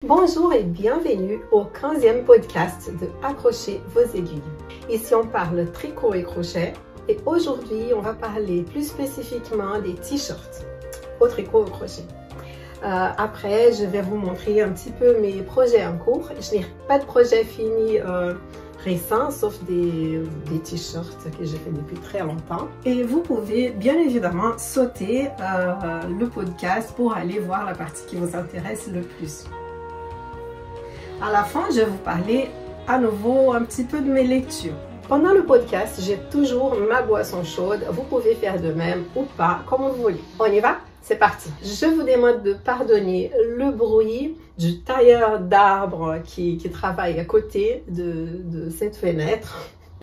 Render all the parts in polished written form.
Bonjour et bienvenue au 15e podcast de Accrochez vos aiguilles. Ici on parle tricot et crochet et aujourd'hui on va parler plus spécifiquement des t-shirts au tricot et au crochet. Après je vais vous montrer un petit peu mes projets en cours. Je n'ai pas de projet fini récent sauf des t-shirts que j'ai fait depuis très longtemps. Et vous pouvez bien évidemment sauter le podcast pour aller voir la partie qui vous intéresse le plus. À la fin, je vais vous parler à nouveau un petit peu de mes lectures. Pendant le podcast, j'ai toujours ma boisson chaude. Vous pouvez faire de même ou pas, comme vous voulez. On y va? C'est parti. Je vous demande de pardonner le bruit du tailleur d'arbres qui travaille à côté de cette fenêtre.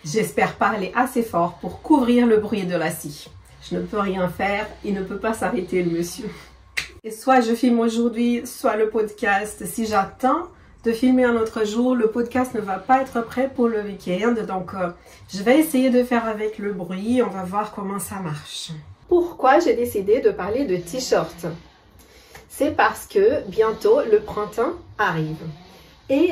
J'espère parler assez fort pour couvrir le bruit de la scie. Je ne peux rien faire, il ne peut pas s'arrêter le monsieur. Et soit je filme aujourd'hui, soit le podcast. Si j'attends de filmer un autre jour, le podcast ne va pas être prêt pour le week-end, donc je vais essayer de faire avec le bruit, on va voir comment ça marche. Pourquoi j'ai décidé de parler de t-shirt? C'est parce que bientôt le printemps arrive et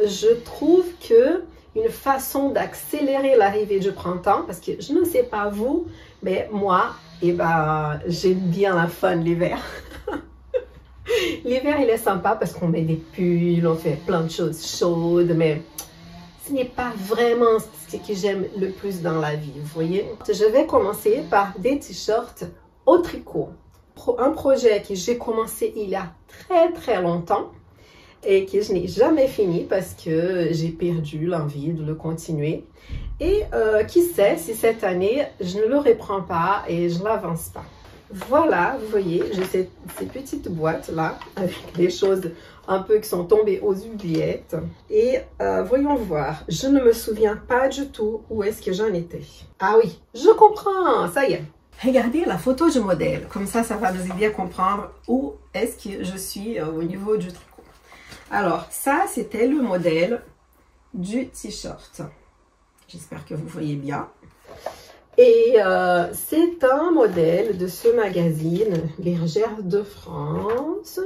je trouve que une façon d'accélérer l'arrivée du printemps, parce que je ne sais pas vous, mais moi, j'aime bien la fun l'hiver. L'hiver, il est sympa parce qu'on met des pulls, on fait plein de choses chaudes, mais ce n'est pas vraiment ce que j'aime le plus dans la vie, vous voyez. Je vais commencer par des t-shirts au tricot. Un projet que j'ai commencé il y a très longtemps et que je n'ai jamais fini parce que j'ai perdu l'envie de le continuer. Et qui sait si cette année, je ne le reprends pas et je ne l'avance pas. Voilà, vous voyez, j'ai ces petites boîtes là, avec des choses un peu qui sont tombées aux oubliettes. Et voyons voir, je ne me souviens pas du tout où est-ce que j'en étais. Ah oui, je comprends, ça y est. Regardez la photo du modèle, comme ça va nous aider à comprendre où est-ce que je suis au niveau du tricot. Alors, ça, c'était le modèle du t-shirt. J'espère que vous voyez bien. Et c'est un modèle de ce magazine Bergère de France.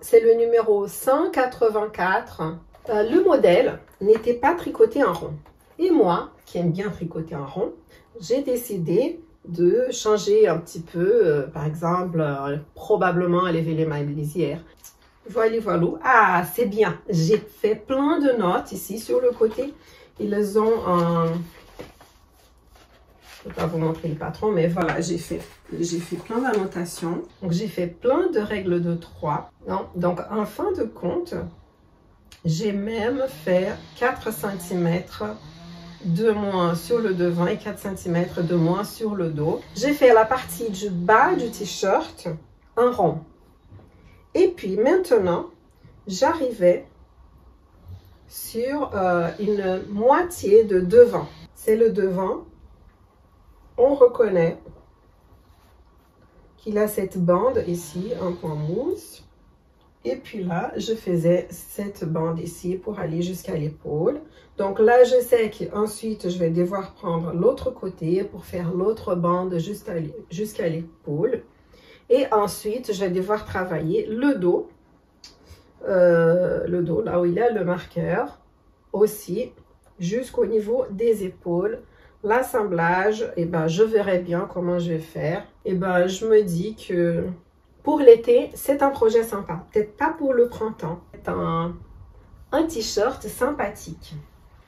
C'est le numéro 184. Le modèle n'était pas tricoté en rond. Et moi, qui aime bien tricoter en rond, j'ai décidé de changer un petit peu. Par exemple, probablement enlever les mailles lisières. Voilà. Ah, c'est bien. J'ai fait plein de notes ici sur le côté. Ils ont un... Je ne vais pas vous montrer le patron, mais voilà, j'ai fait plein d'annotations. Donc, j'ai fait plein de règles de 3. Non, donc, en fin de compte, j'ai même fait 4 cm de moins sur le devant et 4 cm de moins sur le dos. J'ai fait la partie du bas du t-shirt en rond. Et puis, maintenant, j'arrivais sur une moitié de devant. C'est le devant. On reconnaît qu'il a cette bande ici, un point mousse. Et puis là, je faisais cette bande ici pour aller jusqu'à l'épaule. Donc là, je sais qu'ensuite, je vais devoir prendre l'autre côté pour faire l'autre bande jusqu'à l'épaule. Et ensuite, je vais devoir travailler le dos, là où il y a le marqueur, aussi jusqu'au niveau des épaules. L'assemblage, je verrai bien comment je vais faire. Je me dis que pour l'été, c'est un projet sympa. Peut-être pas pour le printemps. C'est un t-shirt sympathique.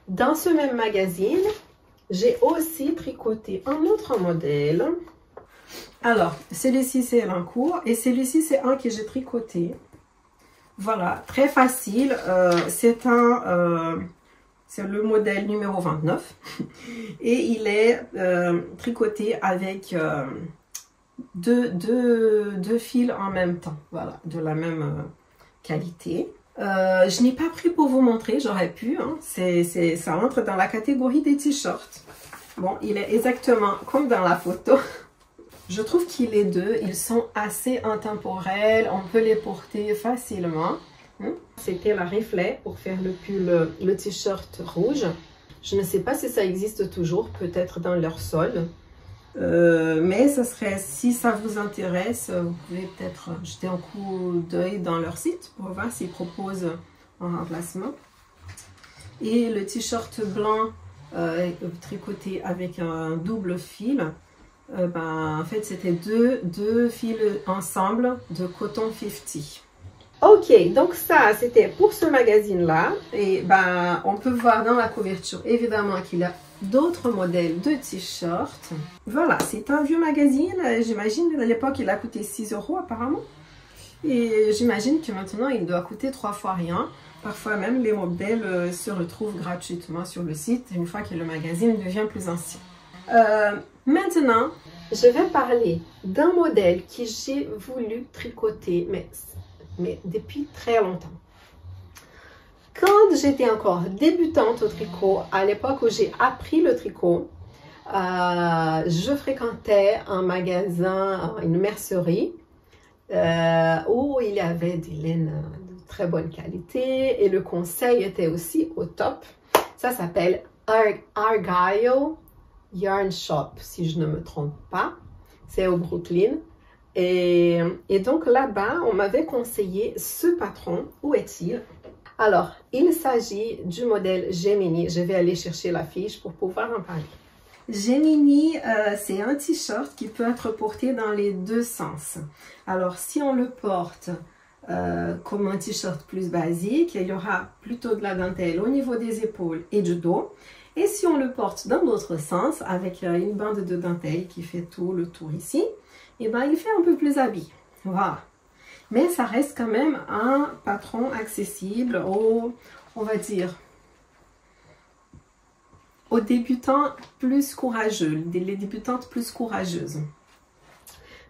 Dans ce même magazine, j'ai aussi tricoté un autre modèle. Alors, celui-ci, c'est un court et celui-ci, c'est un que j'ai tricoté. Voilà, très facile. C'est le modèle numéro 29 et il est tricoté avec deux fils en même temps, voilà, de la même qualité. Je n'ai pas pris pour vous montrer, j'aurais pu, hein. Ça entre dans la catégorie des t-shirts. Bon, il est exactement comme dans la photo. Je trouve qu'il les deux, ils sont assez intemporels, on peut les porter facilement. C'était la reflet pour faire le t-shirt rouge. Je ne sais pas si ça existe toujours, peut-être dans leur solde. Mais ça serait, si ça vous intéresse, vous pouvez peut-être jeter un coup d'œil dans leur site pour voir s'ils proposent un remplacement. Et le t-shirt blanc tricoté avec un double fil, en fait c'était deux fils ensemble de coton 50. Ok, donc ça c'était pour ce magazine là, et on peut voir dans la couverture évidemment qu'il y a d'autres modèles de t-shirts. Voilà, c'est un vieux magazine, j'imagine à l'époque il a coûté 6 € apparemment, et j'imagine que maintenant il doit coûter 3 fois rien. Parfois même les modèles se retrouvent gratuitement sur le site une fois que le magazine devient plus ancien. Maintenant, je vais parler d'un modèle que j'ai voulu tricoter, mais depuis très longtemps. Quand j'étais encore débutante au tricot, à l'époque où j'ai appris le tricot, je fréquentais un magasin, une mercerie, où il y avait des laines de très bonne qualité et le conseil était aussi au top. Ça s'appelle Argyle Yarn Shop, si je ne me trompe pas. C'est au Brooklyn. Et donc là-bas, on m'avait conseillé ce patron. Où est-il? Alors, il s'agit du modèle Gemini. Je vais aller chercher la fiche pour pouvoir en parler. Gemini, c'est un t-shirt qui peut être porté dans les deux sens. Alors, si on le porte comme un t-shirt plus basique, il y aura plutôt de la dentelle au niveau des épaules et du dos. Et si on le porte dans l'autre sens, avec une bande de dentelle qui fait tout le tour ici, il fait un peu plus habillé. Voilà. Mais ça reste quand même un patron accessible aux, on va dire, aux débutants plus courageux, les débutantes plus courageuses.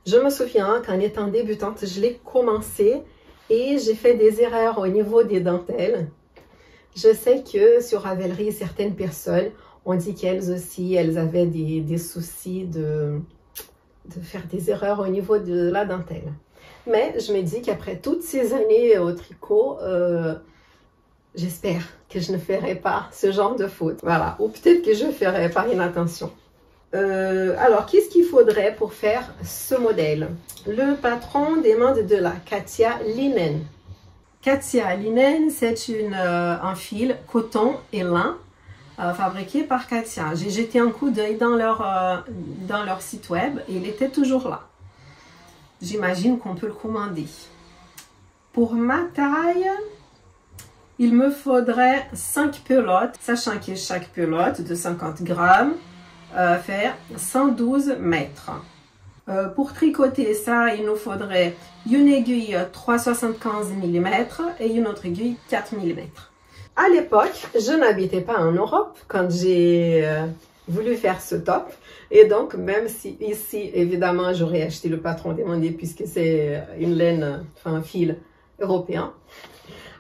Je me souviens qu'en étant débutante, je l'ai commencé et j'ai fait des erreurs au niveau des dentelles. Je sais que sur Ravelry, certaines personnes ont dit qu'elles aussi, elles avaient des soucis de faire des erreurs au niveau de la dentelle. Mais je me dis qu'après toutes ces années au tricot, j'espère que je ne ferai pas ce genre de faute. Voilà, ou peut-être que je ferai par inattention. Alors, qu'est-ce qu'il faudrait pour faire ce modèle? Le patron demande de la Katia Linen. Katia Linen, c'est un fil coton et lin fabriqué par Katia. J'ai jeté un coup d'œil dans leur site web et il était toujours là. J'imagine qu'on peut le commander. Pour ma taille, il me faudrait 5 pelotes, sachant que chaque pelote de 50 grammes fait 112 mètres. Pour tricoter ça, il nous faudrait une aiguille 3,75 mm et une autre aiguille 4 mm. À l'époque, je n'habitais pas en Europe quand j'ai voulu faire ce top. Et donc, même si ici, évidemment, j'aurais acheté le patron demandé puisque c'est une laine, enfin un fil européen.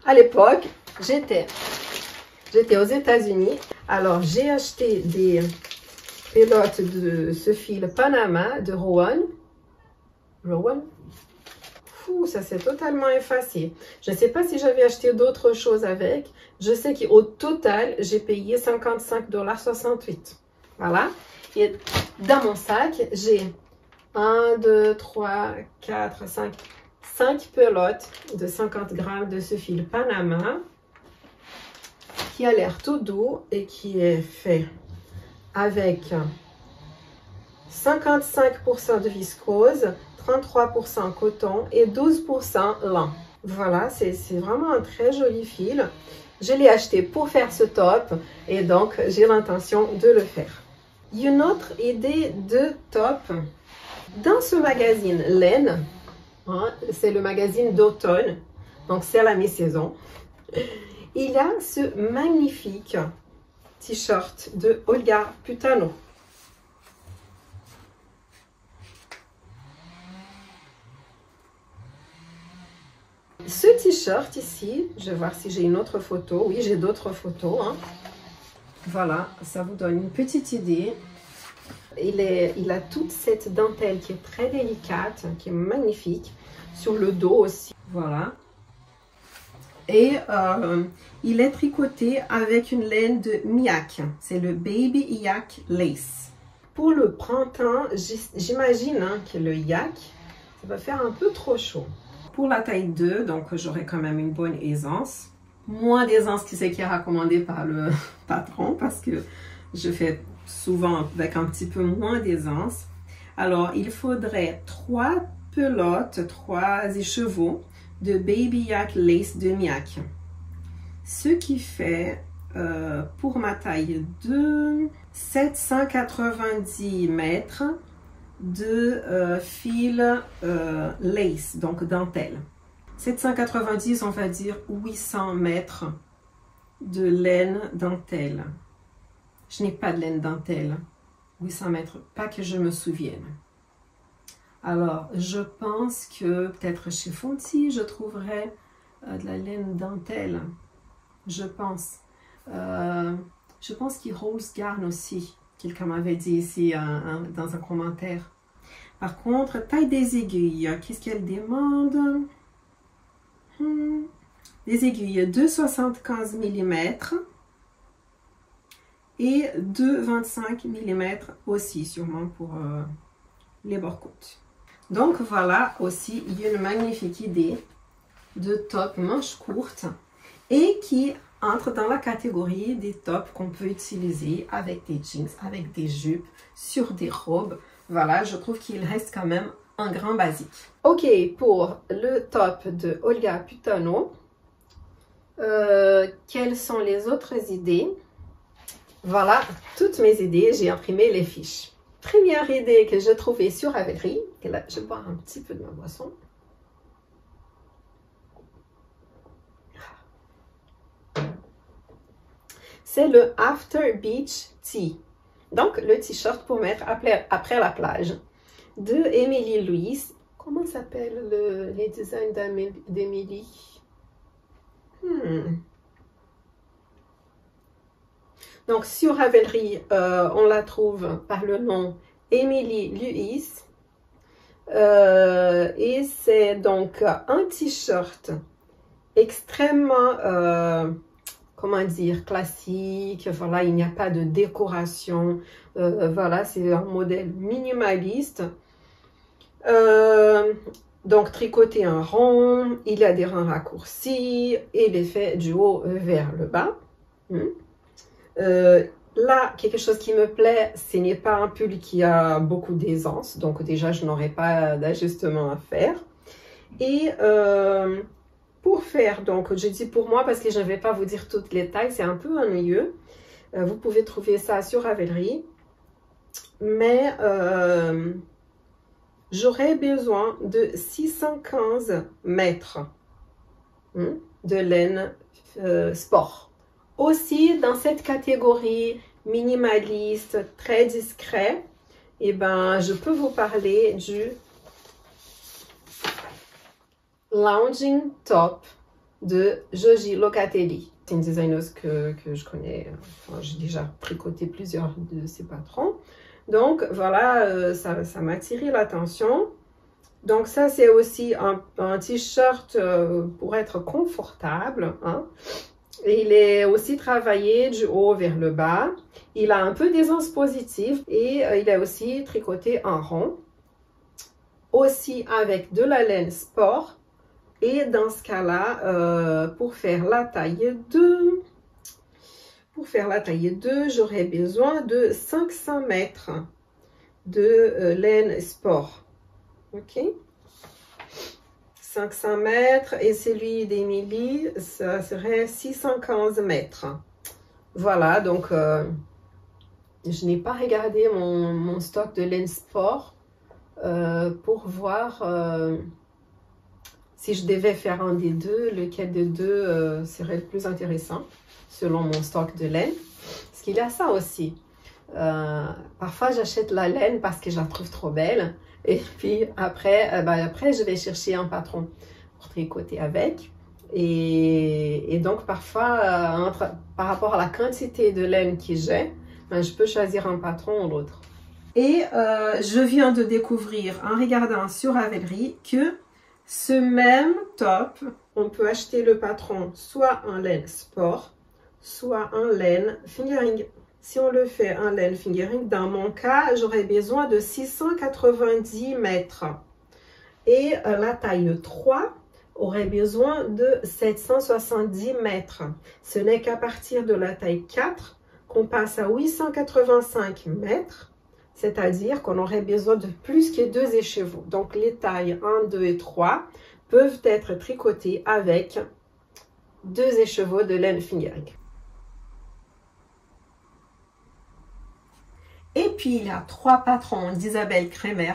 À l'époque, j'étais aux États-Unis. Alors, j'ai acheté des pelotes de ce fil Panama de Rowan. Fou, ça s'est totalement effacé. Je ne sais pas si j'avais acheté d'autres choses avec. Je sais qu'au total, j'ai payé 55,68 $. Voilà. Et dans mon sac, j'ai 1, 2, 3, 4, 5 pelotes de 50 grammes de ce fil Panama qui a l'air tout doux et qui est fait avec 55% de viscose, 33% coton et 12% lin. Voilà, c'est vraiment un très joli fil. Je l'ai acheté pour faire ce top et donc j'ai l'intention de le faire. Une autre idée de top, dans ce magazine laine, hein, c'est le magazine d'automne, donc c'est la mi-saison, il y a ce magnifique t-shirt de Olga Putano. Ce t-shirt ici, je vais voir si j'ai une autre photo. Oui, j'ai d'autres photos. Hein. Voilà, ça vous donne une petite idée. Il a toute cette dentelle qui est très délicate, qui est magnifique. Sur le dos aussi, voilà. Et il est tricoté avec une laine de Miak. C'est le Baby Yak Lace. Pour le printemps, j'imagine que le yak, ça va faire un peu trop chaud. Pour la taille 2, donc j'aurai quand même une bonne aisance. Moins d'aisance que ce qui est recommandé par le patron parce que je fais souvent avec un petit peu moins d'aisance. Alors, il faudrait 3 pelotes, 3 écheveaux de Baby Yak Lace de Miak. Ce qui fait, pour ma taille 2, 790 mètres de fil lace, donc dentelle. 790, on va dire 800 mètres de laine dentelle. Je n'ai pas de laine dentelle. 800 mètres, pas que je me souvienne. Alors, je pense que peut-être chez Fonty, je trouverai de la laine dentelle. Je pense. Je pense qu'il Rose Garn aussi. Quelqu'un m'avait dit ici dans un commentaire. Par contre, taille des aiguilles, qu'est-ce qu'elle demande? Des aiguilles de 75 mm et de 25 mm aussi, sûrement pour les bords-côtes. Donc voilà aussi une magnifique idée de top manche courte et qui entre dans la catégorie des tops qu'on peut utiliser avec des jeans, avec des jupes, sur des robes. Voilà, je trouve qu'il reste quand même un grand basique. Ok, pour le top de Olga Putano, quelles sont les autres idées? Voilà, toutes mes idées, j'ai imprimé les fiches. Première idée que j'ai trouvée sur Ravelry, et là je bois un petit peu de ma boisson. C'est le After Beach Tee. Donc le t-shirt pour mettre après la plage de Emily Louise. Comment s'appellent les designs d'Emily? Donc sur Ravelry, on la trouve par le nom Emily Louise. Et c'est donc un t-shirt extrêmement, comment dire, classique. Voilà, il n'y a pas de décoration. Voilà, c'est un modèle minimaliste. Donc tricoté en rond, il y a des rangs raccourcis et il est fait du haut vers le bas. Là, quelque chose qui me plaît, ce n'est pas un pull qui a beaucoup d'aisance, donc déjà je n'aurai pas d'ajustement à faire. Et pour faire, donc je dis pour moi parce que je ne vais pas vous dire toutes les tailles, c'est un peu ennuyeux. Vous pouvez trouver ça sur Ravelry, mais j'aurais besoin de 615 mètres de laine sport. Aussi, dans cette catégorie minimaliste, très discret, eh ben, je peux vous parler du Lounging Top de Joji Locatelli. C'est une designeuse que je connais, enfin, j'ai déjà tricoté plusieurs de ses patrons. Donc voilà, ça m'a attiré l'attention. Donc ça, c'est aussi un t-shirt pour être confortable, hein. Et il est aussi travaillé du haut vers le bas. Il a un peu d'aisance positive et il est aussi tricoté en rond. Aussi avec de la laine sport. Et dans ce cas-là, pour faire la taille 2, j'aurais besoin de 500 mètres de laine sport. Ok? 500 mètres et celui d'Emily, ça serait 615 mètres. Voilà, donc je n'ai pas regardé mon stock de laine sport pour voir si je devais faire un des deux, lequel des deux serait le plus intéressant selon mon stock de laine. Parce qu'il y a ça aussi. Parfois, j'achète la laine parce que je la trouve trop belle. Et puis après, je vais chercher un patron pour tricoter avec. Et donc, parfois, par rapport à la quantité de laine que j'ai, je peux choisir un patron ou l'autre. Et je viens de découvrir en regardant sur Ravelry que ce même top, on peut acheter le patron soit en laine sport, soit en laine fingering. si on le fait en laine fingering, dans mon cas, j'aurais besoin de 690 mètres. Et la taille 3 aurait besoin de 770 mètres. Ce n'est qu'à partir de la taille 4 qu'on passe à 885 mètres, c'est-à-dire qu'on aurait besoin de plus que 2 écheveaux. Donc les tailles 1, 2 et 3 peuvent être tricotées avec 2 écheveaux de laine fingering. Et puis il y a 3 patrons d'Isabelle Kremer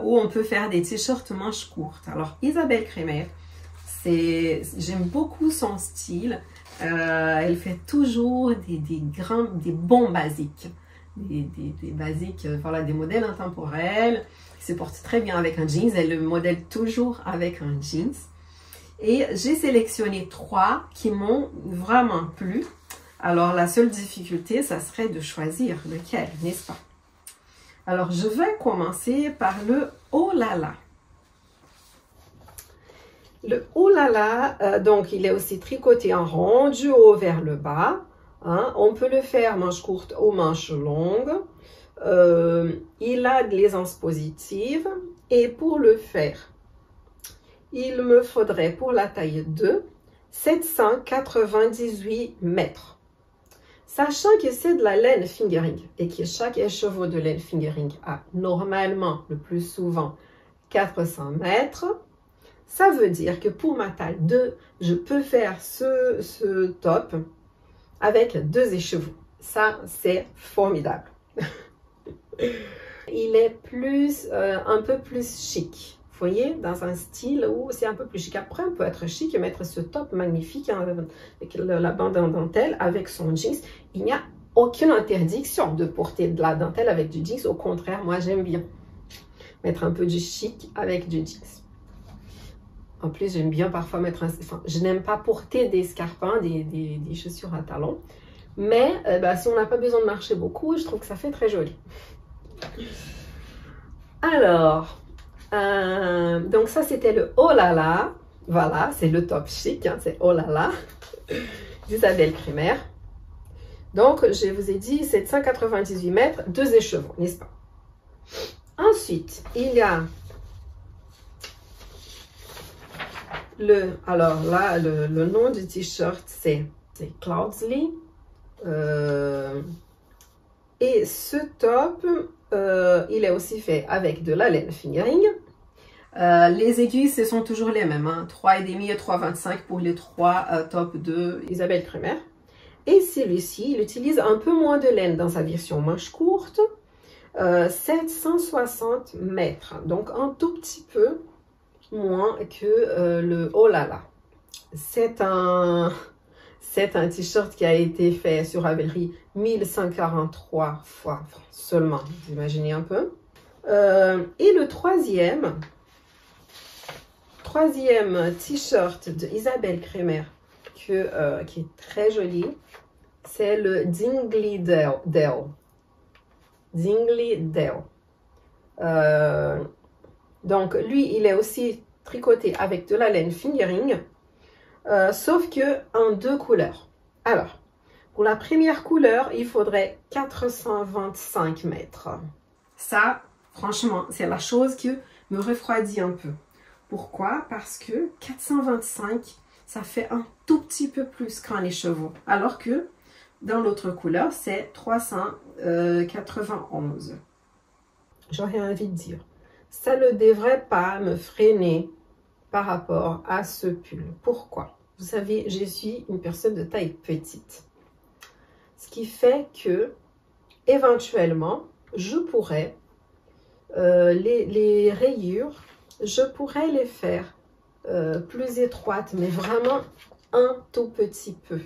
où on peut faire des t-shirts manches courtes. Alors Isabelle Kremer, j'aime beaucoup son style. Elle fait toujours des bons basiques. Des basiques, voilà, des modèles intemporels qui se portent très bien avec un jeans. Elle le modèle toujours avec un jeans. Et j'ai sélectionné 3 qui m'ont vraiment plu. Alors la seule difficulté, ça serait de choisir lequel, n'est-ce pas? Alors je vais commencer par le Oh là là. Le Oh là là, donc il est aussi tricoté en rond, du haut vers le bas. Hein. On peut le faire manche courte ou manche longue. Il a de l'aisance positive. Et pour le faire, il me faudrait pour la taille 2, 798 mètres. Sachant que c'est de la laine fingering et que chaque écheveau de laine fingering a normalement, le plus souvent, 400 mètres, ça veut dire que pour ma taille 2, je peux faire ce top avec 2 écheveaux. Ça, c'est formidable. Il est un peu plus chic. Vous voyez, dans un style où c'est un peu plus chic. Après, on peut être chic et mettre ce top magnifique hein, avec la bande en dentelle, avec son jeans. Il n'y a aucune interdiction de porter de la dentelle avec du jeans. Au contraire, moi, j'aime bien mettre un peu du chic avec du jeans. En plus, j'aime bien parfois mettre je n'aime pas porter des scarpins, des chaussures à talons. Mais si on n'a pas besoin de marcher beaucoup, je trouve que ça fait très joli. Alors... donc ça c'était le Oh là là, voilà, c'est le top chic, hein, c'est Oh là là d'Isabelle Kremer. Donc je vous ai dit 798 mètres, 2 écheveaux, n'est-ce pas? Ensuite, il y a alors là, le nom du t-shirt c'est Cloudsley. Et ce top, il est aussi fait avec de la laine fingering. Les aiguilles, ce sont toujours les mêmes, hein, 3,5 et 3,25 pour les 3 tops de Isabelle Kremer. Et celui-ci, il utilise un peu moins de laine dans sa version manche courte, 760 mètres, donc un tout petit peu moins que le Oh là là. C'est un t-shirt qui a été fait sur Ravelry 1143 fois seulement, vous imaginez un peu. Et le troisième t-shirt de Isabelle Kremer qui est très joli, c'est le Dingley Dale. Dingley Dale. Donc lui, il est aussi tricoté avec de la laine fingering, sauf que en 2 couleurs. Alors, pour la première couleur, il faudrait 425 mètres. Ça, franchement, c'est la chose qui me refroidit un peu. Pourquoi? Parce que 425, ça fait un tout petit peu plus qu'un écheveau. Alors que dans l'autre couleur, c'est 391. J'aurais envie de dire, ça ne devrait pas me freiner par rapport à ce pull. Pourquoi? Vous savez, je suis une personne de taille petite. Ce qui fait que, éventuellement, je pourrais, les rayures, je pourrais les faire plus étroites, mais vraiment un tout petit peu.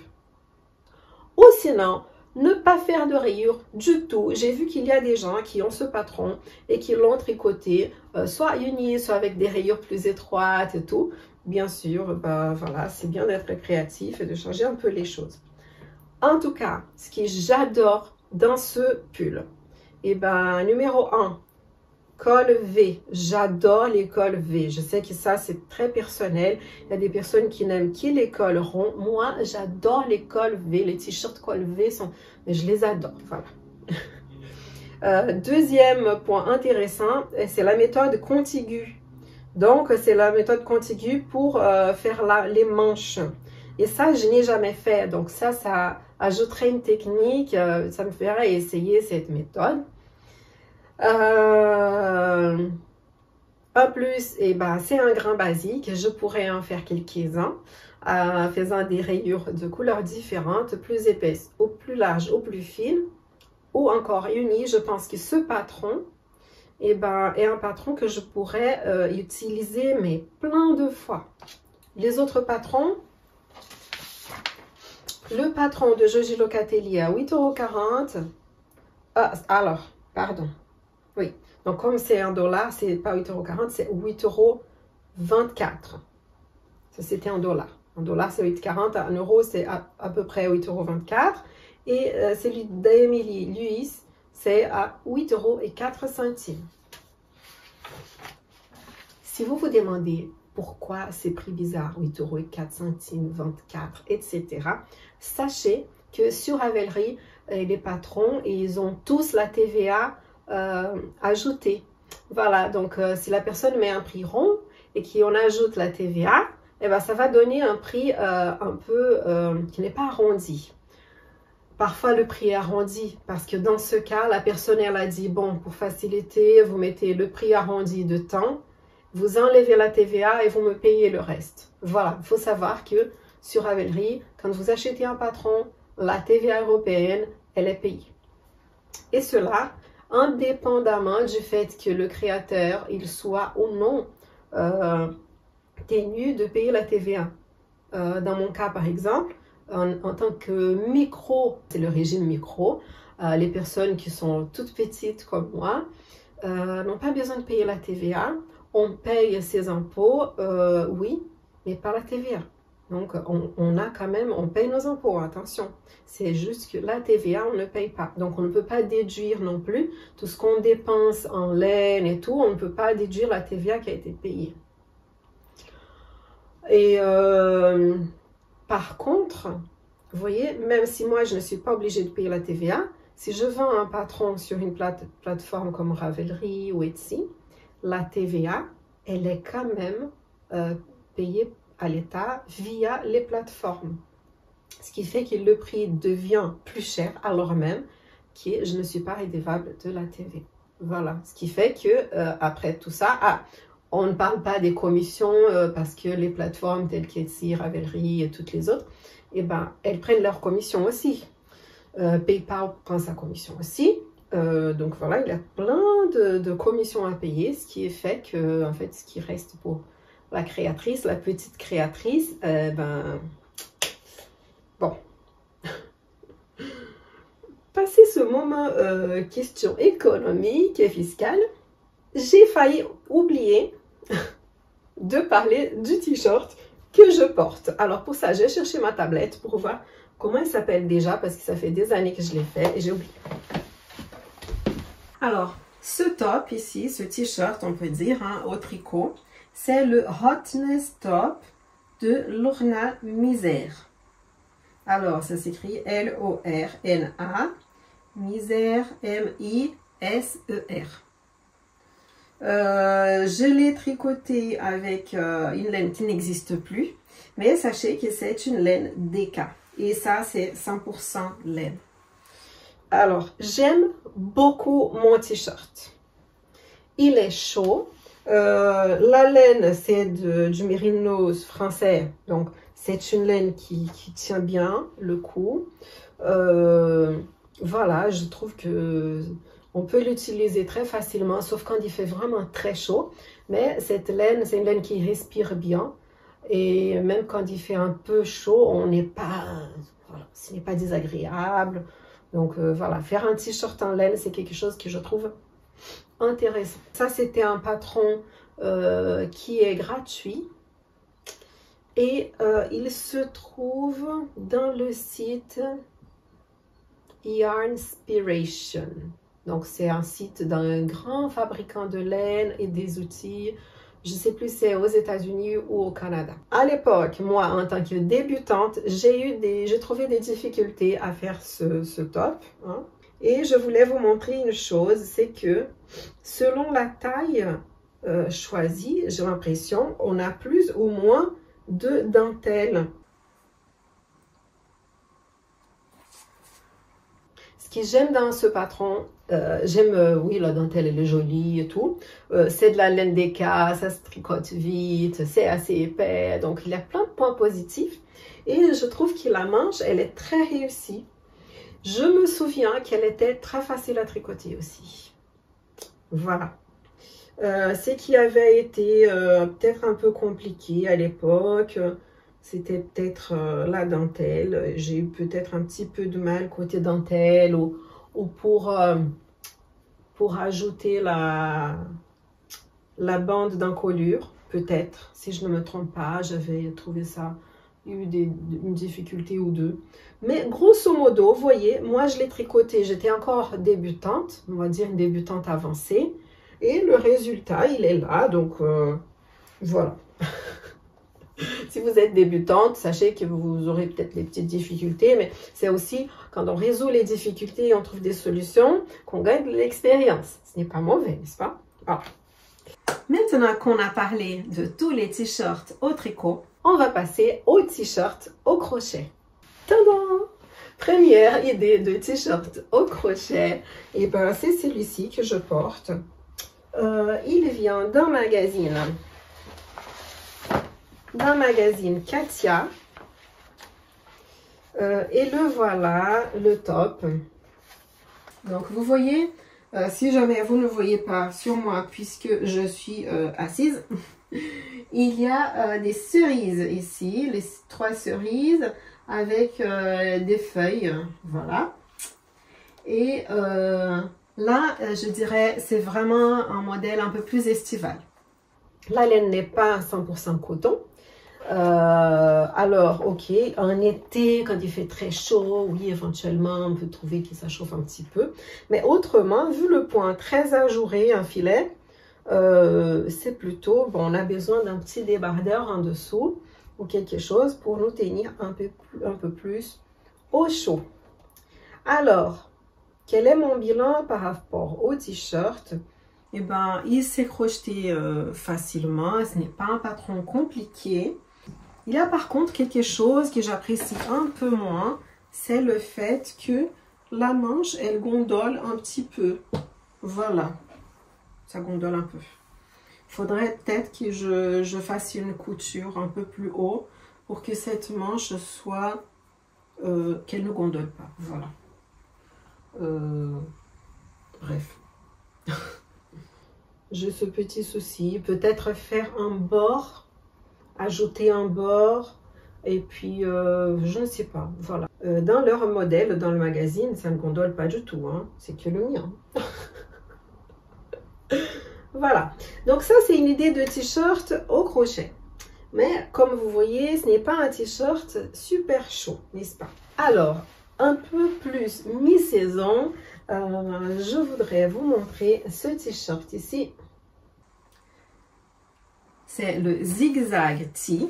Ou sinon, ne pas faire de rayures du tout. J'ai vu qu'il y a des gens qui ont ce patron et qui l'ont tricoté, soit uni, soit avec des rayures plus étroites et tout. Bien sûr, voilà, c'est bien d'être créatif et de changer un peu les choses. En tout cas, ce que j'adore dans ce pull, numéro 1, col V. J'adore les cols V. Je sais que ça, c'est très personnel. Il y a des personnes qui n'aiment que les cols ronds. Moi, j'adore les cols V. Les t-shirts col V sont... Je les adore. Voilà. Deuxième point intéressant, c'est la méthode contiguë. Donc, c'est la méthode contiguë pour faire les manches. Et ça, je n'ai jamais fait. Donc, ça ajouterait une technique. Ça me ferait essayer cette méthode. En plus, c'est un grain basique. Je pourrais en faire quelques-uns. Faisant des rayures de couleurs différentes, plus épaisses, ou plus larges, ou plus fines. Ou encore unies. Je pense que ce patron est un patron que je pourrais utiliser, mais plein de fois. Les autres patrons... Le patron de Joji Locatelli à 8,40 €. Ah, alors, pardon. Oui, donc comme c'est un dollar, c'est pas 8,40 €, c'est 8,24 €. Ça, c'était en dollars. En dollars, c'est 8,40 €. En euros, c'est à peu près 8,24 €. Et celui d'Emily Lewis, c'est à 8,04 €. Si vous vous demandez pourquoi ces prix bizarres, 8,04 €, 24, etc., sachez que sur Ravelry, les patrons, ils ont tous la TVA ajoutée. Voilà, donc si la personne met un prix rond et qu'on ajoute la TVA, ça va donner un prix un peu qui n'est pas arrondi. Parfois, le prix est arrondi parce que dans ce cas, la personne, elle a dit, bon, pour faciliter, vous mettez le prix arrondi de temps, vous enlevez la TVA et vous me payez le reste. Voilà, il faut savoir que sur Ravelry, quand vous achetez un patron, la TVA européenne, elle est payée. Et cela, indépendamment du fait que le créateur, il soit ou non tenu de payer la TVA. Dans mon cas, par exemple, en tant que micro, c'est le régime micro, les personnes qui sont toutes petites comme moi n'ont pas besoin de payer la TVA. On paye ses impôts, oui, mais pas la TVA. Donc, on paye nos impôts, attention. C'est juste que la TVA, on ne paye pas. Donc, on ne peut pas déduire non plus tout ce qu'on dépense en laine et tout. On ne peut pas déduire la TVA qui a été payée. Et par contre, vous voyez, même si moi, je ne suis pas obligée de payer la TVA, si je vends un patron sur une plateforme comme Ravelry ou Etsy, la TVA, elle est quand même payée à l'État via les plateformes. Ce qui fait que le prix devient plus cher alors même que je ne suis pas redevable de la TVA. Voilà, ce qui fait que après tout ça, on ne parle pas des commissions parce que les plateformes telles qu'Etsy, Ravelry et toutes les autres, elles prennent leur commission aussi. PayPal prend sa commission aussi. Donc voilà, il y a plein de commissions à payer, ce qui est fait que, en fait, ce qui reste pour la créatrice, la petite créatrice, bon. Passé ce moment question économique et fiscale, j'ai failli oublier de parler du t-shirt que je porte. Alors pour ça, j'ai cherché ma tablette pour voir comment il s'appelle déjà, parce que ça fait des années que je l'ai fait et j'ai oublié. Alors, ce top ici, ce t-shirt, on peut dire, hein, au tricot, c'est le Hotness Top de Lorna Misère. Alors, ça s'écrit L-O-R-N-A, Misère, M-I-S-E-R. Je l'ai tricoté avec une laine qui n'existe plus, mais sachez que c'est une laine DK. Et ça, c'est 100% laine. Alors, j'aime beaucoup mon t-shirt. Il est chaud. La laine, c'est du mérinos français. Donc, c'est une laine qui tient bien le coup. Voilà, je trouve que on peut l'utiliser très facilement, sauf quand il fait vraiment très chaud. Mais cette laine, c'est une laine qui respire bien. Et même quand il fait un peu chaud, on n'est pas, voilà, ce n'est pas désagréable. Donc voilà, faire un t-shirt en laine, c'est quelque chose que je trouve intéressant. Ça, c'était un patron qui est gratuit. Et il se trouve dans le site Yarnspiration. Donc, c'est un site d'un grand fabricant de laine et des outils. Je ne sais plus si c'est aux États-Unis ou au Canada. À l'époque, moi, en tant que débutante, j'ai trouvé des difficultés à faire ce top. Hein. Et je voulais vous montrer une chose, c'est que selon la taille choisie, j'ai l'impression, on a plus ou moins de dentelle. Ce que j'aime dans ce patron, oui, la dentelle elle est jolie et tout. C'est de la laine d'éca, ça se tricote vite, c'est assez épais. Donc, il y a plein de points positifs. Et je trouve que la manche, elle est très réussie. Je me souviens qu'elle était très facile à tricoter aussi. Voilà. Ce qui avait été peut-être un peu compliqué à l'époque, c'était peut-être la dentelle. J'ai eu peut-être un petit peu de mal côté dentelle ou pour ajouter la bande d'encolure, peut-être, si je ne me trompe pas. J'avais trouvé ça, eu une difficulté ou deux. Mais grosso modo, vous voyez, moi je l'ai tricoté, j'étais encore débutante, on va dire une débutante avancée. Et le résultat, il est là, donc voilà. Si vous êtes débutante, sachez que vous aurez peut-être les petites difficultés, mais c'est aussi quand on résout les difficultés et on trouve des solutions qu'on gagne de l'expérience. Ce n'est pas mauvais, n'est-ce pas? Ah. Maintenant qu'on a parlé de tous les t-shirts au tricot, on va passer aux t-shirts au crochet. Tadam! Première idée de t-shirt au crochet, et ben c'est celui-ci que je porte. Il vient d'un magazine Katia. Et le voilà, le top. Donc, vous voyez, si jamais vous ne voyez pas sur moi, puisque je suis assise, il y a des cerises ici, les 3 cerises avec des feuilles, voilà. Et là, je dirais, c'est vraiment un modèle un peu plus estival. La laine n'est pas 100% coton. Alors, ok, en été, quand il fait très chaud, oui, éventuellement, on peut trouver que ça chauffe un petit peu. Mais autrement, vu le point très ajouré, un filet, c'est plutôt, bon, on a besoin d'un petit débardeur en dessous ou quelque chose pour nous tenir un peu plus au chaud. Alors, quel est mon bilan par rapport au t-shirt? Eh ben, il s'est crocheté facilement, ce n'est pas un patron compliqué. Il y a par contre quelque chose que j'apprécie un peu moins, c'est le fait que la manche, elle gondole un petit peu. Voilà, ça gondole un peu. Il faudrait peut-être que je fasse une couture un peu plus haut pour que cette manche soit, qu'elle ne gondole pas. Voilà. Bref. J'ai ce petit souci. Peut-être faire un bord, ajouter un bord, et puis je ne sais pas. Voilà. Dans leur modèle, dans le magazine, ça ne gondole pas du tout. Hein. C'est que le mien. Voilà. Donc ça, c'est une idée de t-shirt au crochet. Mais comme vous voyez, ce n'est pas un t-shirt super chaud, n'est-ce pas? Alors, un peu plus mi-saison, je voudrais vous montrer ce t-shirt ici. C'est le Zigzag Tee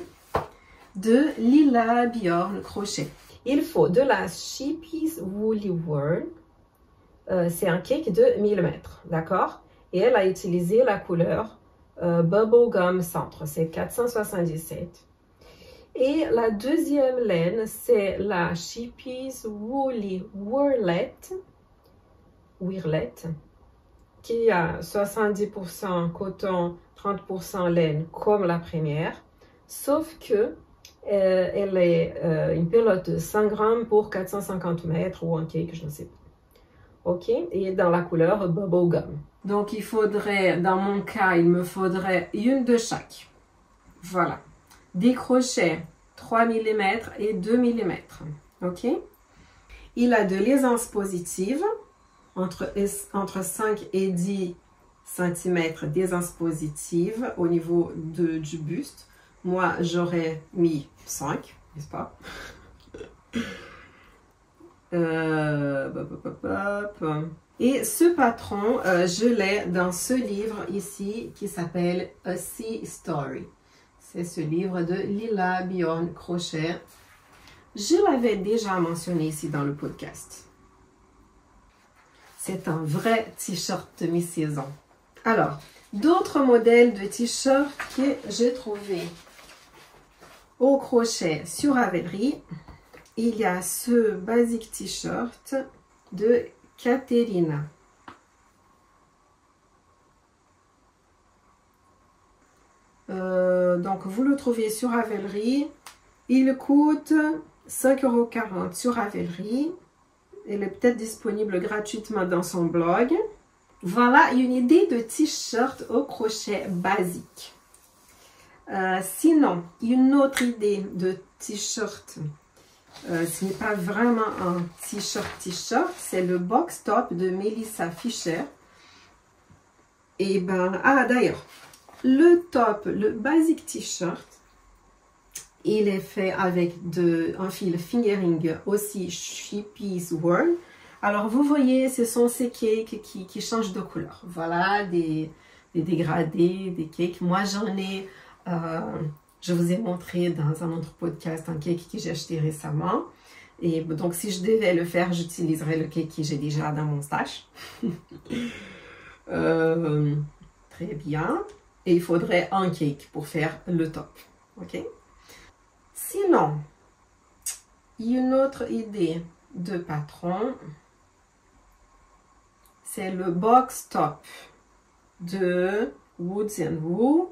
de Lila Bjorn Crochet. Il faut de la Sheepy's Woolly Wool. C'est un cake de 1000 mètres, d'accord? Et elle a utilisé la couleur Bubblegum Centre, c'est 477. Et la deuxième laine, c'est la Sheepy's Woolly Wurlet, qui a 70% coton, 30% laine comme la première, sauf que elle est une pelote de 100 grammes pour 450 mètres ou un cake, je ne sais pas. Ok, et dans la couleur Bubblegum. Donc il faudrait, dans mon cas, il me faudrait une de chaque. Voilà. Des crochets 3 mm et 2 mm. Ok. Il a de l'aisance positive, entre 5 et 10 cm d'aisance positive au niveau du buste. Moi, j'aurais mis 5, n'est-ce pas? Et ce patron, je l'ai dans ce livre ici qui s'appelle A Sea Story. C'est ce livre de Lila Bjorn Crochet. Je l'avais déjà mentionné ici dans le podcast. C'est un vrai t-shirt de mi-saison. Alors, d'autres modèles de t-shirts que j'ai trouvés au crochet sur Ravelry. Il y a ce basic t-shirt de Caterina. Donc, vous le trouvez sur Ravelry. Il coûte 5,40 € sur Ravelry. Il est peut-être disponible gratuitement dans son blog. Voilà une idée de t-shirt au crochet basique. Sinon, une autre idée de t-shirt, ce n'est pas vraiment un t-shirt, c'est le box top de Melissa Fischer. Et ben, d'ailleurs, le top, le basic t-shirt, il est fait avec un fil fingering aussi Sheepy's World. Alors, vous voyez, ce sont ces cakes qui changent de couleur. Voilà, des dégradés, des cakes. Moi, j'en ai, je vous ai montré dans un autre podcast un cake que j'ai acheté récemment. Et donc, si je devais le faire, j'utiliserais le cake que j'ai déjà dans mon stash. Très bien. Et il faudrait un cake pour faire le top. OK? Sinon, une autre idée de patron, c'est le box top de Woods & Woo.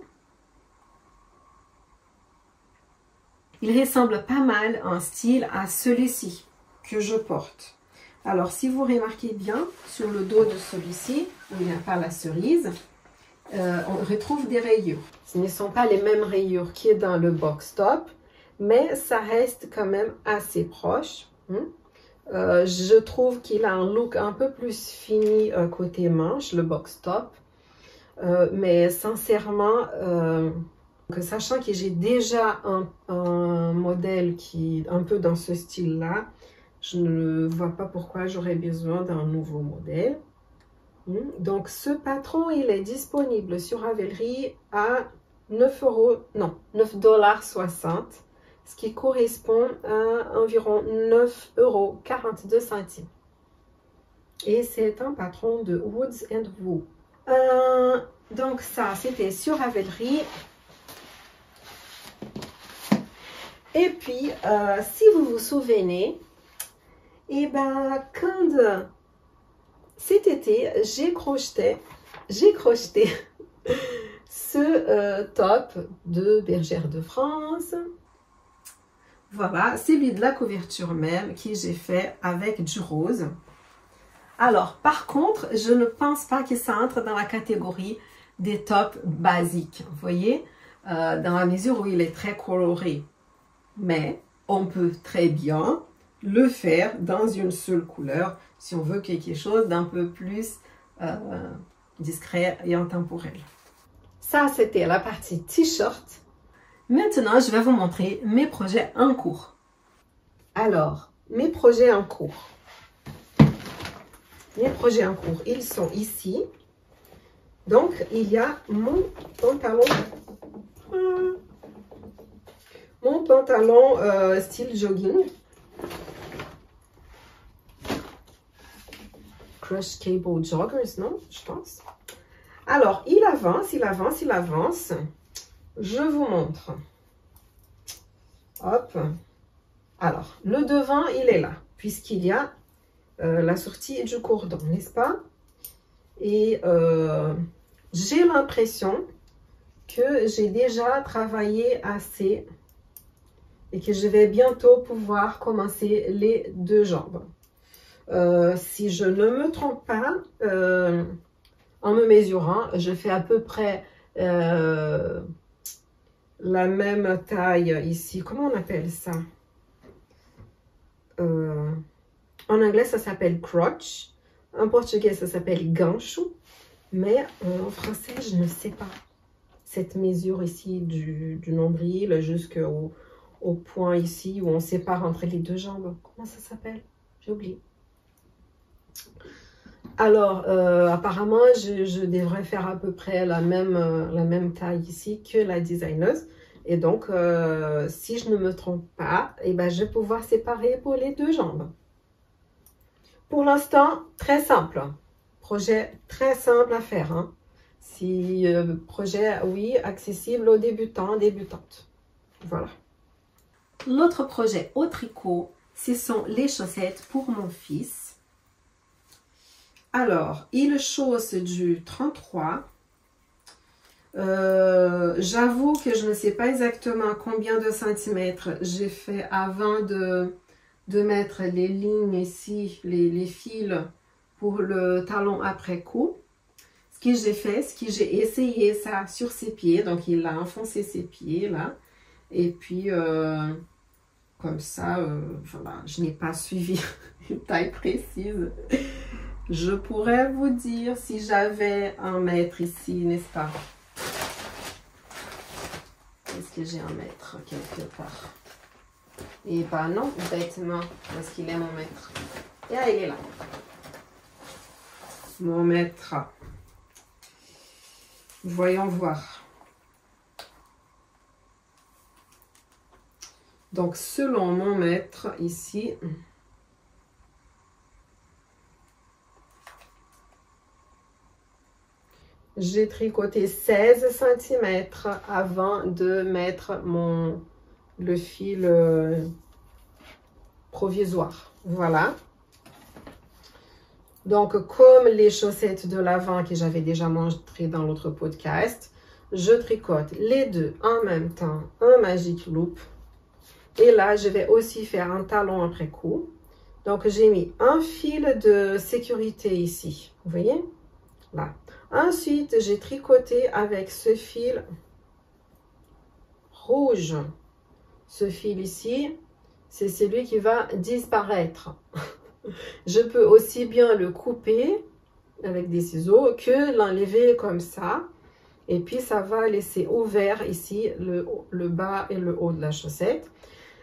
Il ressemble pas mal en style à celui-ci que je porte. Alors, si vous remarquez bien, sur le dos de celui-ci, où il n'y a pas la cerise, on retrouve des rayures. Ce ne sont pas les mêmes rayures qui est dans le box top, mais ça reste quand même assez proche. Je trouve qu'il a un look un peu plus fini côté manche, le box top. Mais sincèrement, sachant que j'ai déjà un modèle qui est un peu dans ce style-là, je ne vois pas pourquoi j'aurais besoin d'un nouveau modèle. Donc, ce patron, il est disponible sur Ravelry à 9,60 €, ce qui correspond à environ 9,42 €. Et c'est un patron de Woods & Woo. Donc, ça, c'était sur Ravelry. Et puis, si vous vous souvenez, et ben, quand cet été, j'ai crocheté ce top de Bergère de France. Voilà, celui de la couverture même que j'ai fait avec du rose. Alors, par contre, je ne pense pas que ça entre dans la catégorie des tops basiques. Vous voyez, dans la mesure où il est très coloré. Mais on peut très bien le faire dans une seule couleur si on veut quelque chose d'un peu plus discret et intemporel. Ça, c'était la partie t-shirt. Maintenant, je vais vous montrer mes projets en cours. Alors, mes projets en cours. Mes projets en cours, ils sont ici. Donc, il y a mon pantalon. Mon pantalon style jogging. Crush Cable Joggers, non? Je pense. Alors, il avance, il avance, il avance. Je vous montre. Hop. Alors, le devant, il est là, puisqu'il y a la sortie du cordon, n'est-ce pas? Et j'ai l'impression que j'ai déjà travaillé assez et que je vais bientôt pouvoir commencer les deux jambes. Si je ne me trompe pas, en me mesurant, je fais à peu près la même taille ici. Comment on appelle ça? En anglais, ça s'appelle crotch. En portugais, ça s'appelle gancho. Mais en français, je ne sais pas. Cette mesure ici du nombril jusqu'au point ici où on sépare entre les deux jambes. Comment ça s'appelle? J'ai oublié. Alors, apparemment, je devrais faire à peu près la même taille ici que la designeuse. Et donc, si je ne me trompe pas, eh ben, je vais pouvoir séparer pour les deux jambes. Pour l'instant, très simple. Projet très simple à faire. Hein. Projet, oui, accessible aux débutants, débutantes. Voilà. L'autre projet au tricot, ce sont les chaussettes pour mon fils. Alors, il chausse du 33. J'avoue que je ne sais pas exactement combien de centimètres j'ai fait avant de mettre les lignes ici, les fils pour le talon après coup. Ce que j'ai fait, c'est que j'ai essayé ça sur ses pieds. Donc, il a enfoncé ses pieds là. Et puis, comme ça, voilà, je n'ai pas suivi une taille précise. Je pourrais vous dire si j'avais un mètre ici, n'est-ce pas? Est-ce que j'ai un mètre quelque part? Et bah non, bêtement, parce qu'il est mon mètre. Et ah, il est là. Mon mètre. Voyons voir. Donc, selon mon mètre, ici, j'ai tricoté 16 cm avant de mettre le fil provisoire. Voilà. Donc, comme les chaussettes de l'avant que j'avais déjà montré dans l'autre podcast, je tricote les deux en même temps, un magic loop. Et là, je vais aussi faire un talon après coup. Donc, j'ai mis un fil de sécurité ici. Vous voyez? Là. Ensuite, j'ai tricoté avec ce fil rouge. Ce fil ici, c'est celui qui va disparaître. Je peux aussi bien le couper avec des ciseaux que l'enlever comme ça. Et puis, ça va laisser ouvert ici le bas et le haut de la chaussette.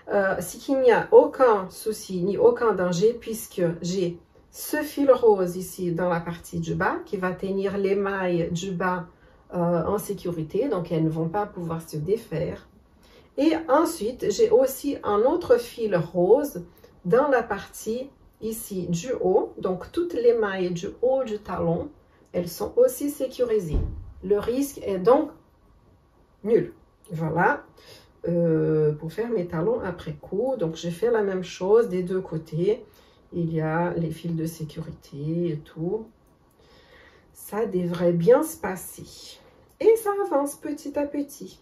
C'est qu'il n'y a aucun souci ni aucun danger puisque j'ai ce fil rose ici dans la partie du bas qui va tenir les mailles du bas en sécurité. Donc, elles ne vont pas pouvoir se défaire. Et ensuite, j'ai aussi un autre fil rose dans la partie ici du haut. Donc, toutes les mailles du haut du talon, elles sont aussi sécurisées. Le risque est donc nul. Voilà. Pour faire mes talons après coup. Donc, j'ai fait la même chose des deux côtés. Il y a les fils de sécurité et tout. Ça devrait bien se passer. Et ça avance petit à petit.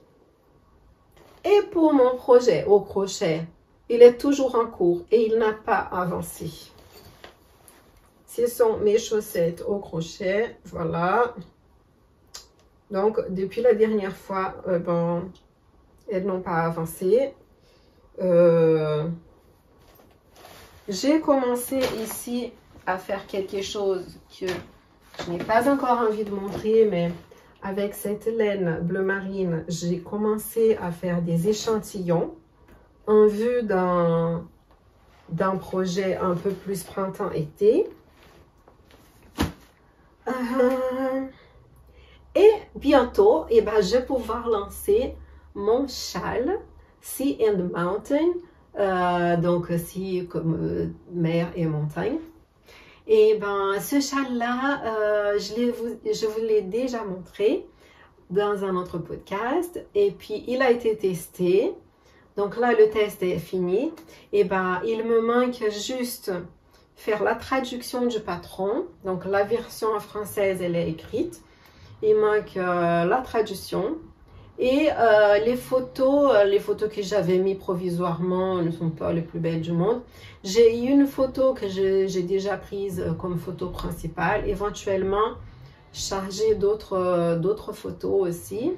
Et pour mon projet au crochet, il est toujours en cours et il n'a pas avancé. Ce sont mes chaussettes au crochet. Voilà. Donc, depuis la dernière fois, bon, elles n'ont pas avancé. J'ai commencé ici à faire quelque chose que je n'ai pas encore envie de montrer, mais avec cette laine bleu marine, j'ai commencé à faire des échantillons en vue d'un projet un peu plus printemps-été. Et bientôt, eh ben, je vais pouvoir lancer mon châle Sea and Mountain, donc sea comme mer et montagne. Et ben ce châle là, je vous l'ai déjà montré dans un autre podcast et puis il a été testé. Donc là le test est fini. Et ben il me manque juste faire la traduction du patron. Donc la version française elle est écrite. Il manque la traduction. Et les photos que j'avais mis provisoirement ne sont pas les plus belles du monde. J'ai une photo que j'ai déjà prise comme photo principale. Éventuellement, charger d'autres photos aussi,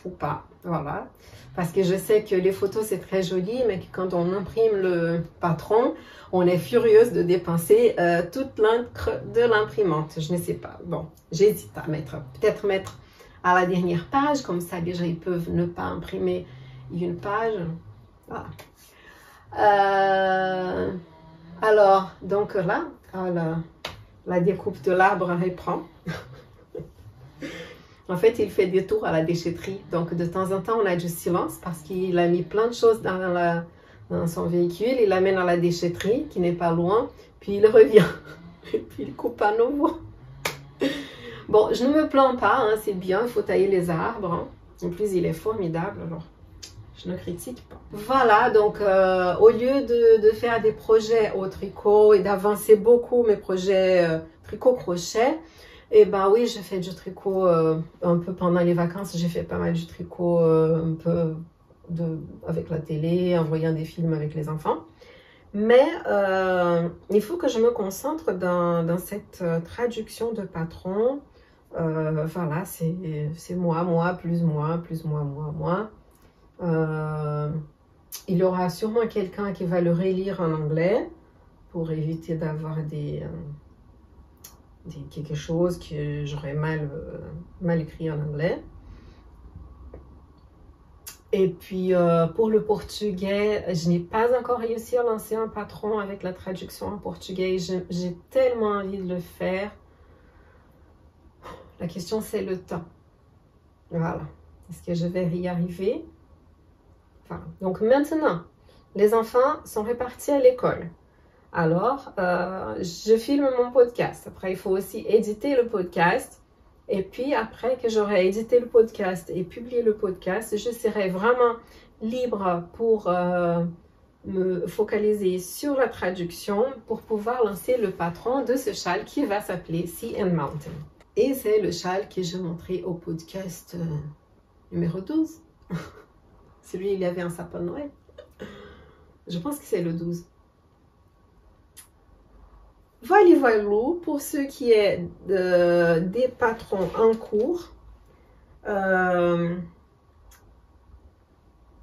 ou pas, voilà. Parce que je sais que les photos, c'est très joli, mais que quand on imprime le patron, on est furieuse de dépenser toute l'encre de l'imprimante. Je ne sais pas. Bon, j'hésite à peut-être mettre à la dernière page, comme ça déjà ils peuvent ne pas imprimer une page. Voilà. Alors, donc là, voilà. la découpe de l'arbre reprend. En fait, il fait des tours à la déchetterie. Donc, de temps en temps, on a du silence parce qu'il a mis plein de choses dans son véhicule. Il l'amène à la déchetterie, qui n'est pas loin. Puis, il revient. Et puis, il coupe à nouveau. Bon, je ne me plains pas. Hein, c'est bien, il faut tailler les arbres. Hein. En plus, il est formidable. Alors, je ne critique pas. Voilà, donc, au lieu de faire des projets au tricot et d'avancer beaucoup mes projets tricot-crochet, et ben oui, je fais du tricot un peu pendant les vacances. J'ai fait pas mal du tricot un peu avec la télé, en voyant des films avec les enfants. Mais il faut que je me concentre dans cette traduction de patron. Voilà, c'est moi, plus moi, plus moi. Il y aura sûrement quelqu'un qui va le relire en anglais pour éviter d'avoir quelque chose que j'aurais mal écrit en anglais. Et puis pour le portugais, je n'ai pas encore réussi à lancer un patron avec la traduction en portugais. J'ai tellement envie de le faire. La question, c'est le temps. Voilà. Est-ce que je vais y arriver? Voilà. Donc maintenant, les enfants sont répartis à l'école. Alors, je filme mon podcast. Après, il faut aussi éditer le podcast. Et puis, après que j'aurai édité le podcast et publié le podcast, je serai vraiment libre pour me focaliser sur la traduction pour pouvoir lancer le patron de ce châle qui va s'appeler Sea and Mountain. Et c'est le châle que je montrais au podcast numéro 12. Celui où il y avait un sapin de Noël. Je pense que c'est le 12. Voilà pour ce qui est des patrons en cours.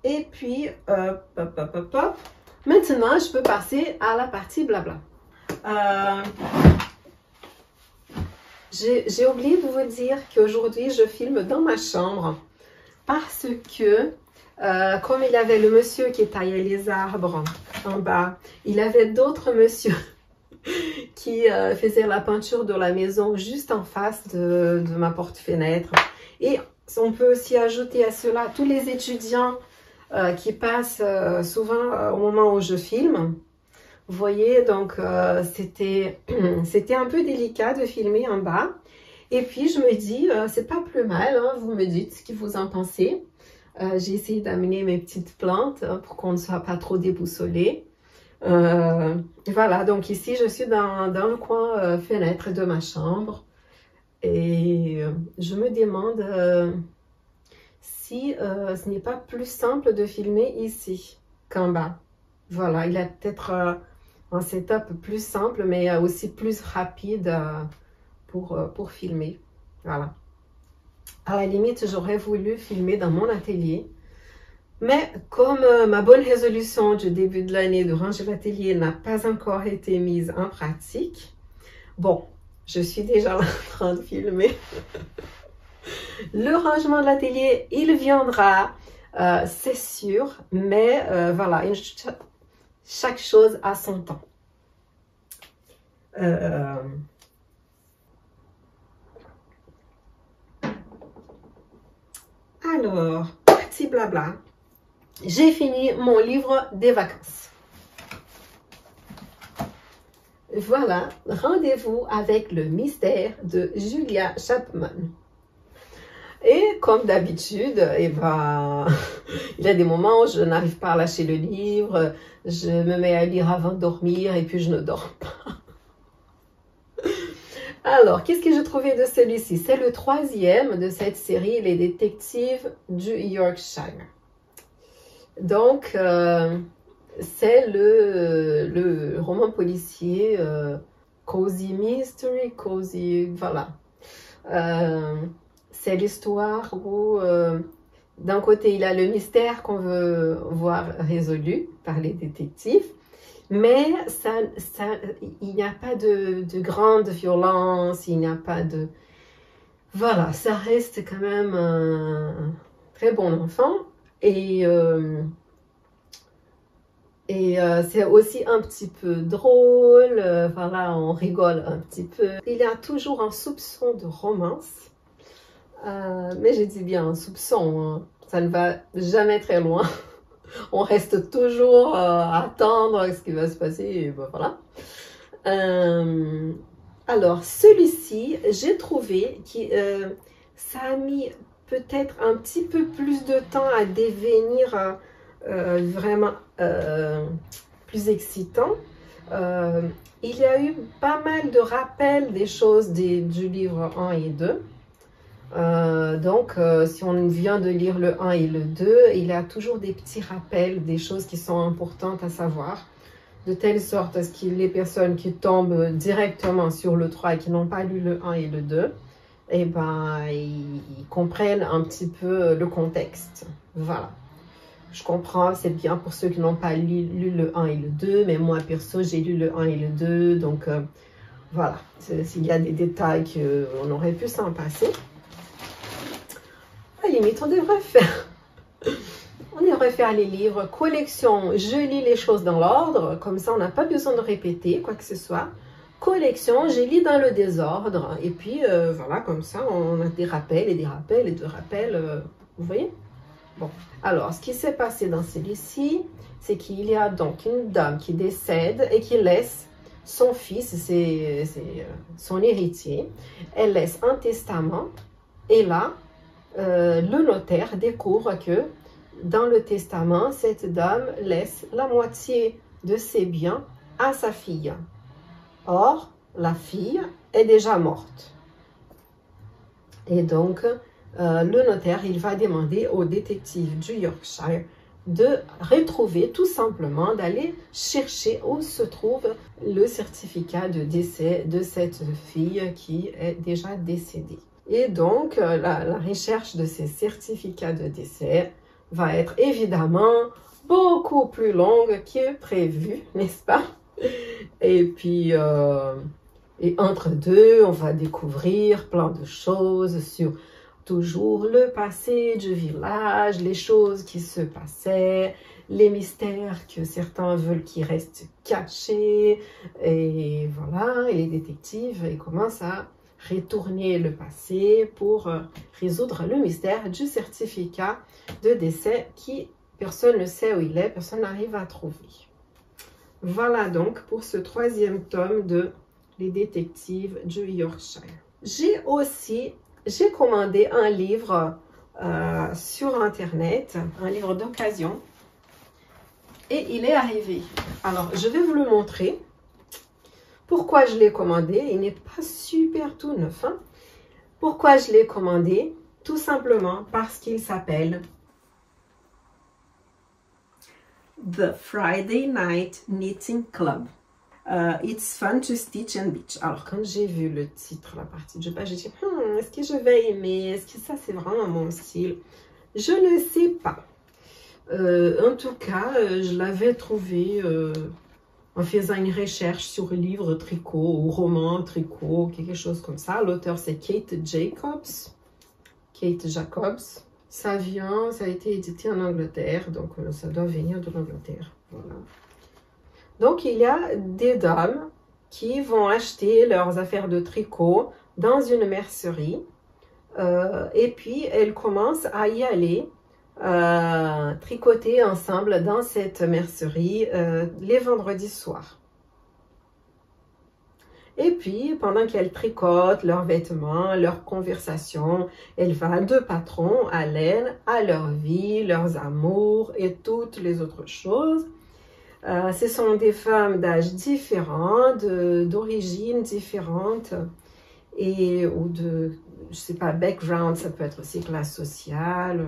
Et puis, maintenant, je peux passer à la partie blabla. J'ai oublié de vous dire qu'aujourd'hui, je filme dans ma chambre parce que, comme il y avait le monsieur qui taillait les arbres en bas, il y avait d'autres messieurs qui faisait la peinture de la maison juste en face de ma porte-fenêtre. Et on peut aussi ajouter à cela tous les étudiants qui passent souvent au moment où je filme. Vous voyez, donc c'était un peu délicat de filmer en bas. Et puis je me dis, c'est pas plus mal, hein, vous me dites ce que vous en pensez. J'ai essayé d'amener mes petites plantes pour qu'on ne soit pas trop déboussolé. Voilà, donc ici je suis dans le coin fenêtre de ma chambre et je me demande si ce n'est pas plus simple de filmer ici qu'en bas. Voilà, il y a peut-être un setup plus simple mais aussi plus rapide pour filmer. Voilà. À la limite, j'aurais voulu filmer dans mon atelier. Mais comme ma bonne résolution du début de l'année de ranger l'atelier n'a pas encore été mise en pratique, bon, je suis déjà en train de filmer. Le rangement de l'atelier, il viendra, c'est sûr, mais voilà, chaque chose a son temps. Alors, partie blabla. J'ai fini mon livre des vacances. Voilà, rendez-vous avec le mystère de Julia Chapman. Et comme d'habitude, eh ben, il y a des moments où je n'arrive pas à lâcher le livre, je me mets à lire avant de dormir et puis je ne dors pas. Alors, qu'est-ce que j'ai trouvé de celui-ci? C'est le 3e de cette série, Les détectives du Yorkshire. Donc, c'est le roman policier Cozy Mystery, Cozy, voilà. C'est l'histoire où, d'un côté, il y a le mystère qu'on veut voir résolu par les détectives, mais il n'y a pas de grande violence, il n'y a pas de... Voilà, ça reste quand même un très bon enfant. Et Et c'est aussi un petit peu drôle, voilà, on rigole un petit peu. Il y a toujours un soupçon de romance, mais j'ai dit bien un soupçon, hein. Ça ne va jamais très loin. On reste toujours à attendre ce qui va se passer, et ben voilà. Alors, celui-ci, j'ai trouvé que ça a mis peut-être un petit peu plus de temps à devenir vraiment plus excitant. Il y a eu pas mal de rappels des choses du livre 1 et 2. Donc, si on vient de lire le 1 et le 2, il y a toujours des petits rappels, des choses qui sont importantes à savoir, de telle sorte à ce que les personnes qui tombent directement sur le 3 et qui n'ont pas lu le 1 et le 2, eh ben, ils comprennent un petit peu le contexte. Voilà. Je comprends, c'est bien pour ceux qui n'ont pas lu le 1 et le 2, mais moi, perso, j'ai lu le 1 et le 2, donc voilà. S'il y a des détails qu'on aurait pu s'en passer, à la limite, on devrait faire. On devrait faire les livres, collection, je lis les choses dans l'ordre, comme ça on n'a pas besoin de répéter quoi que ce soit. Collection, je lis dans le désordre, et puis voilà, comme ça on a des rappels et des rappels et des rappels, vous voyez? Bon, alors ce qui s'est passé dans celui-ci, c'est qu'il y a donc une dame qui décède et qui laisse son fils, c'est son héritier, elle laisse un testament, et là, le notaire découvre que dans le testament, cette dame laisse la moitié de ses biens à sa fille. Or, la fille est déjà morte. Et donc, le notaire, il va demander au détective du Yorkshire de retrouver, tout simplement, d'aller chercher où se trouve le certificat de décès de cette fille qui est déjà décédée. Et donc, la recherche de ces certificats de décès va être évidemment beaucoup plus longue que prévu, n'est-ce pas? Et puis, et entre deux, on va découvrir plein de choses sur toujours le passé du village, les choses qui se passaient, les mystères que certains veulent qu'ils restent cachés. Et voilà, et les détectives, ils commencent à retourner le passé pour résoudre le mystère du certificat de décès qui personne ne sait où il est, personne n'arrive à trouver. Voilà donc pour ce troisième tome de Les détectives du Yorkshire. J'ai commandé un livre sur internet, un livre d'occasion, et il est arrivé. Alors je vais vous le montrer. Pourquoi je l'ai commandé? Il n'est pas super tout neuf, hein? Pourquoi je l'ai commandé? Tout simplement parce qu'il s'appelle The Friday Night Knitting Club. It's fun to stitch and bitch. Alors, quand j'ai vu le titre, la partie du bas, j'ai dit, est-ce que je vais aimer? Est-ce que ça, c'est vraiment mon style? Je ne sais pas. En tout cas, je l'avais trouvé en faisant une recherche sur livre tricot ou roman tricot, quelque chose comme ça. L'auteur, c'est Kate Jacobs. Kate Jacobs. Ça a été édité en Angleterre, donc ça doit venir de l'Angleterre. Voilà. Donc, il y a des dames qui vont acheter leurs affaires de tricot dans une mercerie. Et puis, elles commencent à y aller, tricoter ensemble dans cette mercerie les vendredis soirs. Et puis, pendant qu'elles tricotent leurs vêtements, leurs conversations, elles vont de patron à l'aile, à leur vie, leurs amours et toutes les autres choses. Ce sont des femmes d'âge différents, d'origines différentes ou de, je sais pas, background, ça peut être aussi classe sociale,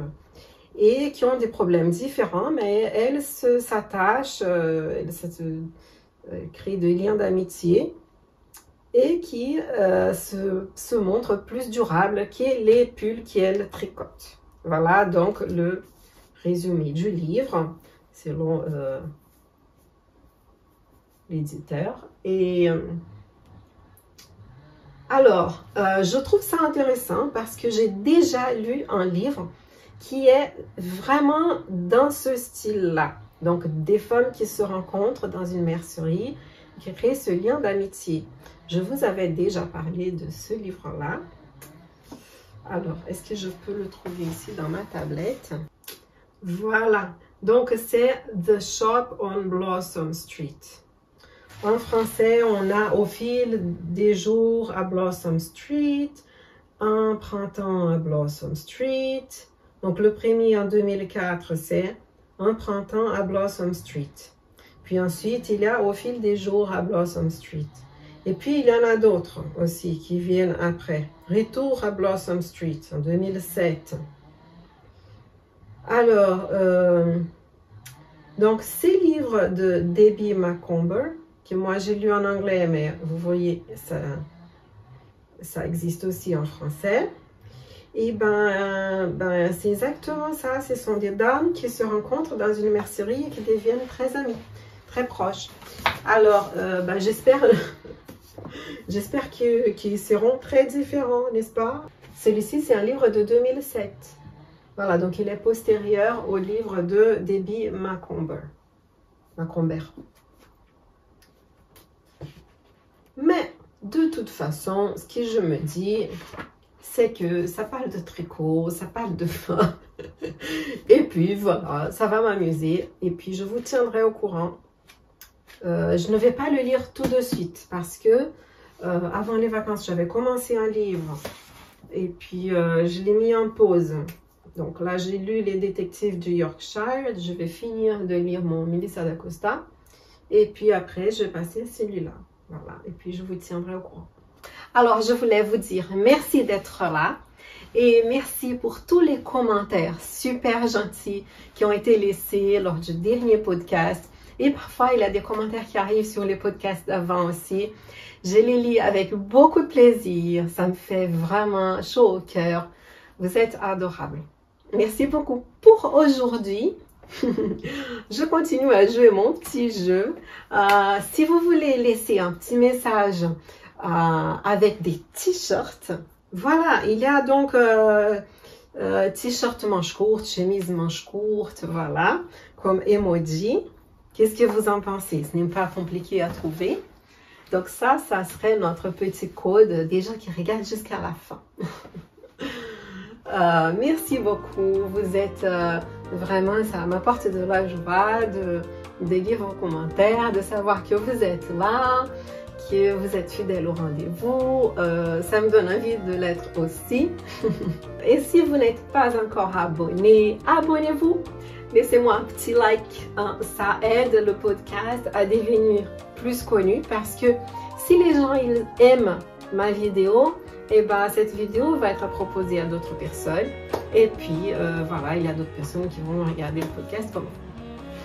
et qui ont des problèmes différents, mais elles s'attachent, elles créent des liens d'amitié et qui se montrent plus durables que les pulls qu'elles tricotent. Voilà donc le résumé du livre, selon l'éditeur. Et alors, je trouve ça intéressant parce que j'ai déjà lu un livre qui est vraiment dans ce style-là. Donc, des femmes qui se rencontrent dans une mercerie, qui créent ce lien d'amitié. Je vous avais déjà parlé de ce livre-là. Alors, est-ce que je peux le trouver ici dans ma tablette? Voilà. Donc, c'est The Shop on Blossom Street. En français, on a Au fil des jours à Blossom Street, Un printemps à Blossom Street. Donc, le premier en 2004, c'est Un printemps à Blossom Street. Puis ensuite, il y a Au fil des jours à Blossom Street. Et puis, il y en a d'autres aussi qui viennent après. Retour à Blossom Street en 2007. Alors, donc ces livres de Debbie Macomber, que moi j'ai lu en anglais, mais vous voyez, ça existe aussi en français. Et c'est exactement ça. Ce sont des dames qui se rencontrent dans une mercerie et qui deviennent très amies, très proches. Alors, j'espère qu'ils seront très différents, n'est-ce pas? Celui-ci, c'est un livre de 2007. Voilà, donc il est postérieur au livre de Debbie Macomber. Mais, de toute façon, ce que je me dis, c'est que ça parle de tricot, ça parle de fin. Et puis, voilà, ça va m'amuser. Et puis, je vous tiendrai au courant. Je ne vais pas le lire tout de suite parce que avant les vacances, j'avais commencé un livre et puis je l'ai mis en pause. Donc là, j'ai lu Les Détectives du Yorkshire. Je vais finir de lire mon Melissa d'Acosta. Et puis après, je vais passer à celui-là. Voilà. Et puis, je vous tiendrai au courant. Alors, je voulais vous dire merci d'être là. Et merci pour tous les commentaires super gentils qui ont été laissés lors du dernier podcast. Et parfois, il y a des commentaires qui arrivent sur les podcasts d'avant aussi. Je les lis avec beaucoup de plaisir. Ça me fait vraiment chaud au cœur. Vous êtes adorables. Merci beaucoup pour aujourd'hui. Je continue à jouer mon petit jeu. Si vous voulez laisser un petit message avec des t-shirts, voilà, il y a donc t-shirt manche courte, chemise manche courte, voilà, comme emoji. Qu'est-ce que vous en pensez? Ce n'est pas compliqué à trouver. Donc ça serait notre petit code déjà qui regarde jusqu'à la fin. Merci beaucoup, vous êtes vraiment, ça m'apporte de la joie de lire vos commentaires, de savoir que vous êtes là, que vous êtes fidèles au rendez-vous, ça me donne envie de l'être aussi. Et si vous n'êtes pas encore abonné, abonnez-vous, laissez-moi un petit like, hein. Ça aide le podcast à devenir plus connu parce que si les gens ils aiment ma vidéo, et cette vidéo va être proposée à d'autres personnes. Et puis, voilà, il y a d'autres personnes qui vont regarder le podcast comme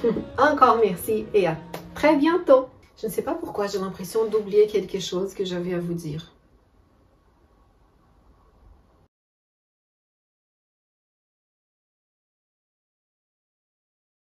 moi. Encore merci et à très bientôt. Je ne sais pas pourquoi j'ai l'impression d'oublier quelque chose que j'avais à vous dire.